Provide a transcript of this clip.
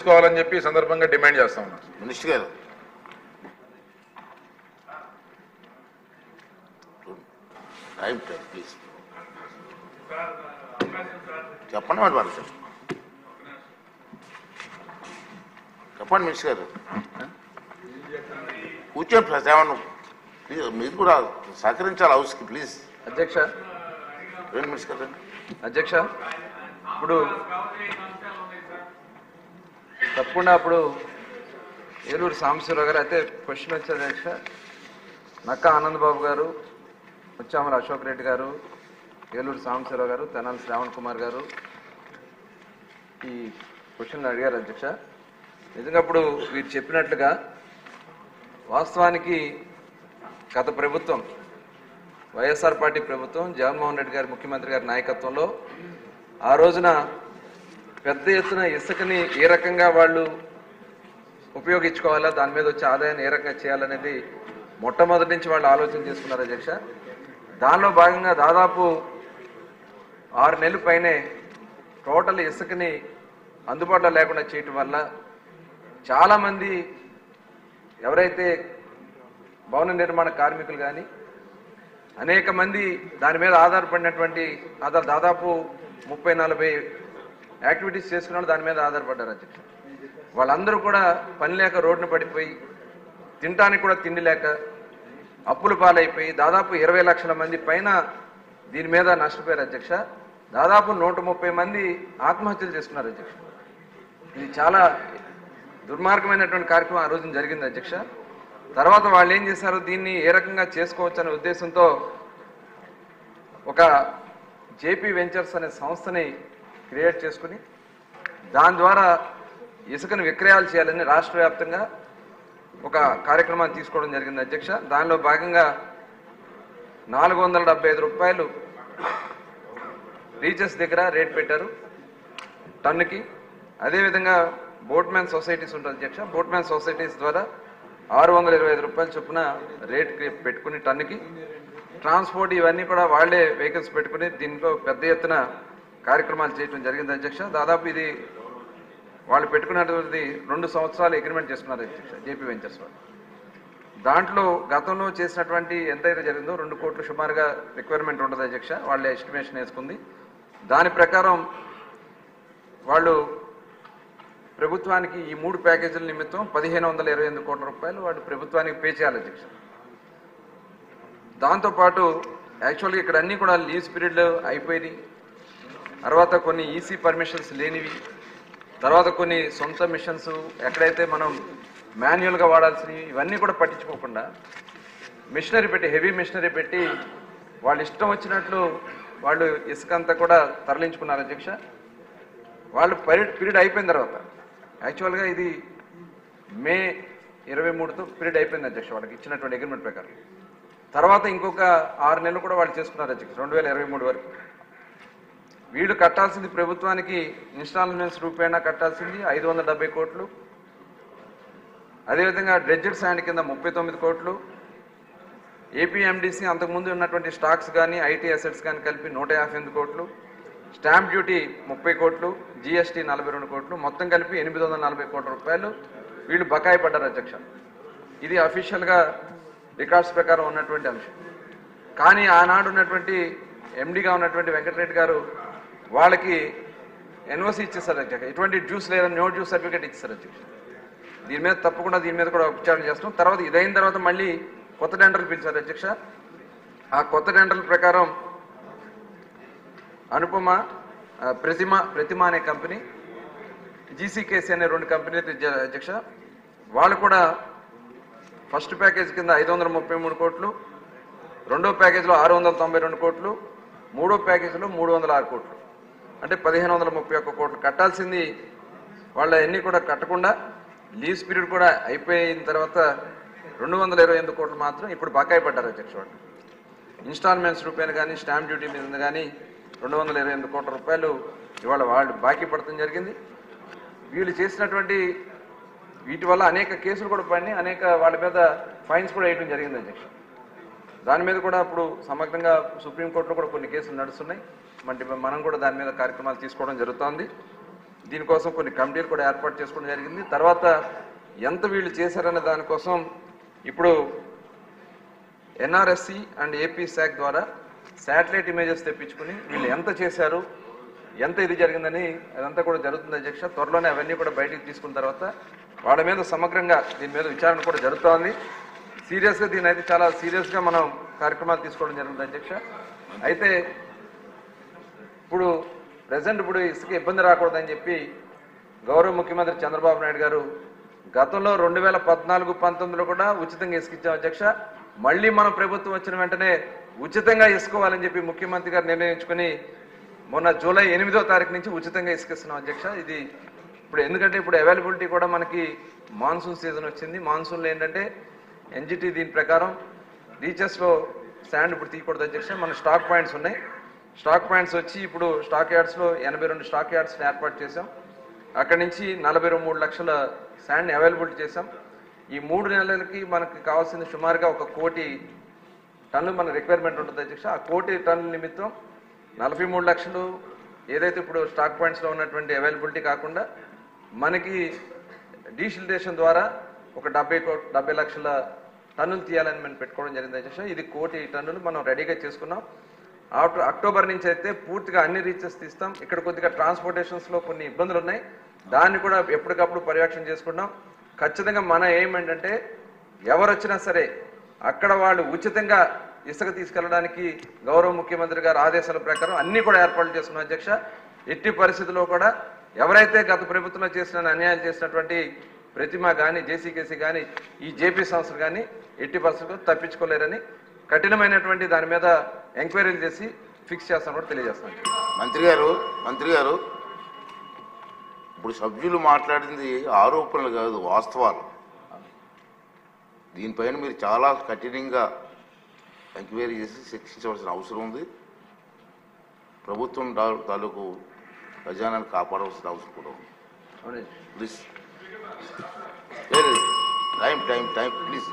తీసుకోవాలని చెప్పి ఈ సందర్భంగా డిమాండ్ చేస్తా ఉన్నాం. మినిస్టర్ గారు టైం ప్లీజ్ చెప్పండి మరి వాళ్ళు చెప్పండి మినిస్టర్ గారు కూర్చోండి ప్లస్ ఏమన్నా ప్లీజ్ మీరు కూడా సహకరించాలి హౌస్కి ప్లీజ్. అధ్యక్ష రెండు మినిస్టర్ గారు అధ్యక్ష ఇప్పుడు తప్పకుండా అప్పుడు ఏలూరు సాంబశివరావు గారు అయితే క్వశ్చన్ వచ్చే అధ్యక్ష నక్కా ఆనందబాబు గారు, ముచ్చామల అశోక్ రెడ్డి గారు, ఏలూరు సాంబశివరావు గారు, తెనాలి శ్రావణ్ కుమార్ గారు ఈ క్వశ్చన్లు అడిగారు అధ్యక్ష. నిజంగా అప్పుడు వీరు చెప్పినట్లుగా వాస్తవానికి గత ప్రభుత్వం వైఎస్ఆర్ పార్టీ ప్రభుత్వం జగన్మోహన్ రెడ్డి గారి ముఖ్యమంత్రి గారి నాయకత్వంలో ఆ రోజున పెద్ద ఎత్తున ఇసుకని ఏ రకంగా వాళ్ళు ఉపయోగించుకోవాలా, దాని మీద వచ్చే ఆదాయాన్ని ఏ రకంగా చేయాలనేది మొట్టమొదటి నుంచి వాళ్ళు ఆలోచన చేసుకున్నారు అధ్యక్ష. దానిలో భాగంగా దాదాపు 6 నెలల పైనే టోటల్ ఇసుకని అందుబాటులో లేకుండా చేయటం వల్ల చాలామంది ఎవరైతే భవన నిర్మాణ కార్మికులు కానీ అనేక మంది దాని మీద ఆధారపడినటువంటి దాదాపు 30-40 యాక్టివిటీస్ చేసుకున్న వాళ్ళు దాని మీద ఆధారపడ్డారు అధ్యక్ష. వాళ్ళందరూ కూడా పని లేక రోడ్డున పడిపోయి తినడానికి కూడా తిండి లేక అప్పులు పాలైపోయి దాదాపు 20 లక్షల మంది పైన దీని మీద నష్టపోయారు అధ్యక్ష. దాదాపు 130 మంది ఆత్మహత్యలు చేసుకున్నారు అధ్యక్ష. ఇది చాలా దుర్మార్గమైనటువంటి కార్యక్రమం ఆ రోజున జరిగింది అధ్యక్ష. తర్వాత వాళ్ళు ఏం చేశారు, దీన్ని ఏ రకంగా చేసుకోవచ్చు అనే ఉద్దేశంతో ఒక జేపీ వెంచర్స్ అనే సంస్థని క్రియేట్ చేసుకుని దాని ద్వారా ఇసుకను విక్రయాలు చేయాలని రాష్ట్ర వ్యాప్తంగా ఒక కార్యక్రమాన్ని తీసుకోవడం జరిగింది అధ్యక్ష. దానిలో భాగంగా 475 రూపాయలు రీచెస్ దగ్గర రేట్ పెట్టారు టన్నుకి. అదేవిధంగా బోట్మ్యాన్ సొసైటీస్ ఉంటుంది అధ్యక్ష, బోట్మ్యాన్ సొసైటీస్ ద్వారా 625 రూపాయల చొప్పున రేట్ పెట్టుకుని టన్నుకి ట్రాన్స్పోర్ట్ ఇవన్నీ కూడా వాళ్లే వెహికల్స్ పెట్టుకుని దీంట్లో పెద్ద ఎత్తున కార్యక్రమాలు చేయడం జరిగింది అధ్యక్ష. దాదాపు ఇది వాళ్ళు పెట్టుకున్నటువంటి 2 సంవత్సరాలు అగ్రిమెంట్ చేసుకున్నారు అధ్యక్ష జేపీ వెంచర్స్ వాళ్ళు. దాంట్లో గతంలో చేసినటువంటి ఎంతైతే జరిగిందో 2 కోట్లు సుమారుగా రిక్వైర్మెంట్ ఉంటుంది అధ్యక్ష, వాళ్ళే ఎస్టిమేషన్ వేసుకుంది. దాని ప్రకారం వాళ్ళు ప్రభుత్వానికి ఈ 3 ప్యాకేజీల నిమిత్తం 1528 కోట్ల రూపాయలు వాళ్ళు ప్రభుత్వానికి పే చేయాలి అధ్యక్ష. దాంతోపాటు యాక్చువల్గా ఇక్కడ అన్నీ కూడా లీజ్ పీరియడ్లు అయిపోయినాయి, తర్వాత కొన్ని ఈసీ పర్మిషన్స్ లేనివి, తర్వాత కొన్ని సొంత మిషన్స్ ఎక్కడైతే మనం మాన్యువల్గా వాడాల్సినవి ఇవన్నీ కూడా పట్టించుకోకుండా మిషనరీ పెట్టి హెవీ మిషనరీ పెట్టి వాళ్ళు ఇష్టం వచ్చినట్లు వాళ్ళు ఇసుక అంతా కూడా తరలించుకున్నారు అధ్యక్ష. వాళ్ళు పీరియడ్ అయిపోయిన తర్వాత యాక్చువల్గా ఇది మే 23తో పీరియడ్ అయిపోయింది అధ్యక్ష వాళ్ళకి ఇచ్చినటువంటి అగ్రిమెంట్ ప్రకారం. తర్వాత ఇంకొక 6 నెలలు కూడా వాళ్ళు చేసుకున్నారు అధ్యక్ష 2023 వరకు. వీళ్ళు కట్టాల్సింది ప్రభుత్వానికి ఇన్స్టాల్మెంట్స్ రూపేణా కట్టాల్సింది 570 కోట్లు, అదేవిధంగా డ్రెడ్జెడ్ శాండ్ కింద 39 కోట్లు, ఏపీఎండిసి అంతకుముందు ఉన్నటువంటి స్టాక్స్ కానీ ఐటీ అసెట్స్ కానీ కలిపి 158 కోట్లు, స్టాంప్ డ్యూటీ 30 కోట్లు, జిఎస్టీ 42 కోట్లు, మొత్తం కలిపి 840 కోట్ల రూపాయలు వీళ్ళు బకాయి పడ్డారు అధ్యక్ష. ఇది అఫీషియల్గా రికార్డ్స్ ప్రకారం ఉన్నటువంటి అంశం. కానీ ఆనాడు ఉన్నటువంటి ఎండీగా ఉన్నటువంటి వెంకటరెడ్డి గారు వాళ్ళకి ఎన్ఓసి ఇచ్చేస్తారు అధ్యక్ష, ఎటువంటి జ్యూస్ లేదని నో జ్యూస్ సర్టిఫికేట్ ఇచ్చేస్తారు అధ్యక్ష. దీని మీద తప్పకుండా దీని మీద కూడా విచారణ చేస్తాం. తర్వాత ఇదైన తర్వాత మళ్ళీ కొత్త టెండర్లు పిలిచారు అధ్యక్ష. ఆ కొత్త టెండర్ల ప్రకారం అనుపమ, ప్రతిమ అనే కంపెనీ, జీసీకేసీ అనే 2 కంపెనీలు అధ్యక్ష. వాళ్ళు కూడా ఫస్ట్ ప్యాకేజ్ కింద 533 కోట్లు, రెండో ప్యాకేజీలో 692 కోట్లు, మూడో ప్యాకేజీలో 306 కోట్లు, అంటే 1531 కోట్లు కట్టాల్సింది వాళ్ళ ఎన్ని కూడా కట్టకుండా లీజ్ పీరియడ్ కూడా అయిపోయిన తర్వాత 228 కోట్లు మాత్రం ఇప్పుడు బకాయి పడ్డారు అధ్యక్ష. వాళ్ళు ఇన్స్టాల్మెంట్స్ రూపాయలు కానీ స్టాంప్ డ్యూటీ మీద కానీ 228 కోట్ల రూపాయలు ఇవాళ వాళ్ళు బాకీ పడటం జరిగింది. వీళ్ళు చేసినటువంటి వీటి వల్ల అనేక కేసులు కూడా పడినాయి, అనేక వాళ్ళ మీద ఫైన్స్ కూడా వేయడం జరిగింది అధ్యక్ష. దాని మీద కూడా ఇప్పుడు సమగ్రంగా సుప్రీంకోర్టులో కూడా కొన్ని కేసులు నడుస్తున్నాయి. మనం కూడా దాని మీద కార్యక్రమాలు తీసుకోవడం జరుగుతోంది. దీనికోసం కొన్ని కమిటీలు కూడా ఏర్పాటు చేసుకోవడం జరిగింది. తర్వాత ఎంత వీళ్ళు చేశారనే దానికోసం ఇప్పుడు ఎన్ఆర్ఎస్సి అండ్ ఏపీ శాఖ ద్వారా శాటిలైట్ ఇమేజెస్ తెప్పించుకుని వీళ్ళు ఎంత చేశారు, ఎంత ఇది జరిగిందని అదంతా కూడా జరుగుతుంది అధ్యక్ష. త్వరలోనే అవన్నీ కూడా బయటికి తీసుకున్న తర్వాత వాళ్ళ మీద సమగ్రంగా దీని మీద విచారణ కూడా జరుగుతోంది. సీరియస్గా దీని అయితే చాలా సీరియస్గా మనం కార్యక్రమాలు తీసుకోవడం జరుగుతుంది అధ్యక్ష. అయితే ఇప్పుడు ప్రజెంట్ ఇప్పుడు ఇసుక ఇబ్బంది రాకూడదని చెప్పి గౌరవ ముఖ్యమంత్రి చంద్రబాబు నాయుడు గారు గతంలో 2014-19లో కూడా ఉచితంగా ఇసుక ఇచ్చాం అధ్యక్ష. మళ్ళీ మన ప్రభుత్వం వచ్చిన వెంటనే ఉచితంగా ఇసుకోవాలని చెప్పి ముఖ్యమంత్రి గారు నిర్ణయించుకుని మొన్న జూలై 8వ తారీఖు నుంచి ఉచితంగా ఇసుకిస్తున్నాం అధ్యక్ష. ఇది ఇప్పుడు ఎందుకంటే ఇప్పుడు అవైలబిలిటీ కూడా మనకి మాన్సూన్ సీజన్ వచ్చింది. మాన్సూన్లో ఏంటంటే ఎన్జిటి దీని ప్రకారం రీచెస్లో శాండ్ ఇప్పుడు తీయకూడదు అధ్యక్ష. మన స్టాక్ పాయింట్స్ ఉన్నాయి. స్టాక్ పాయింట్స్ వచ్చి ఇప్పుడు స్టాక్ యార్డ్స్లో 82 స్టాక్ యార్డ్స్ని ఏర్పాటు చేశాం. అక్కడి నుంచి 43 లక్షల శాండ్ని అవైలబిలిటీ చేశాం. ఈ 3 నెలలకి మనకి కావాల్సింది సుమారుగా 1 కోటి టన్నులు మన రిక్వైర్మెంట్ ఉంటుంది అధ్యక్ష. ఆ 1 కోటి టన్నుల నిమిత్తం 43 లక్షలు ఏదైతే ఇప్పుడు స్టాక్ పాయింట్స్లో ఉన్నటువంటి అవైలబిలిటీ కాకుండా మనకి డీసిల్టేషన్ ద్వారా ఒక 70 లక్షల టన్నులు తీయాలని మనం పెట్టుకోవడం జరిగింది అధ్యక్ష. ఇది 1 కోటి టన్నులు మనం రెడీగా చేసుకున్నాం. అక్టోబర్ నుంచి అయితే పూర్తిగా అన్ని రీచెస్ తీస్తాం. ఇక్కడ కొద్దిగా ట్రాన్స్పోర్టేషన్స్లో కొన్ని ఇబ్బందులు ఉన్నాయి. దాన్ని కూడా ఎప్పటికప్పుడు పర్యవేక్షణ చేసుకుంటాం. ఖచ్చితంగా మన ఎయిమ్ ఏంటంటే ఎవరు వచ్చినా సరే అక్కడ వాళ్ళు ఉచితంగా ఇసుక తీసుకెళ్ళడానికి గౌరవ ముఖ్యమంత్రి గారి ఆదేశాల ప్రకారం అన్ని కూడా ఏర్పాట్లు చేసుకున్నాం అధ్యక్ష. ఎట్టి పరిస్థితుల్లో కూడా ఎవరైతే గత ప్రభుత్వంలో చేసిన అన్యాయాలు చేసినటువంటి ప్రతిమ కానీ జేసీకేసీ కానీ ఈ జేపీ సంస్థలు కానీ ఎట్టి పరిస్థితుల్లో తప్పించుకోలేరని కఠినమైనటువంటి దాని మీద ఎంక్వైరీలు చేసి ఫిక్స్ చేస్తాను కూడా తెలియజేస్తాను. మంత్రి గారు ఇప్పుడు సభ్యులు మాట్లాడింది ఆరోపణలు కాదు, వాస్తవాలు. దీనిపైన మీరు చాలా కఠినంగా ఎంక్వైరీ చేసి శిక్షించవలసిన అవసరం ఉంది. ప్రభుత్వం తాలూకు ఖజానాన్ని కాపాడవలసిన అవసరం కూడా ఉంది. Please time please.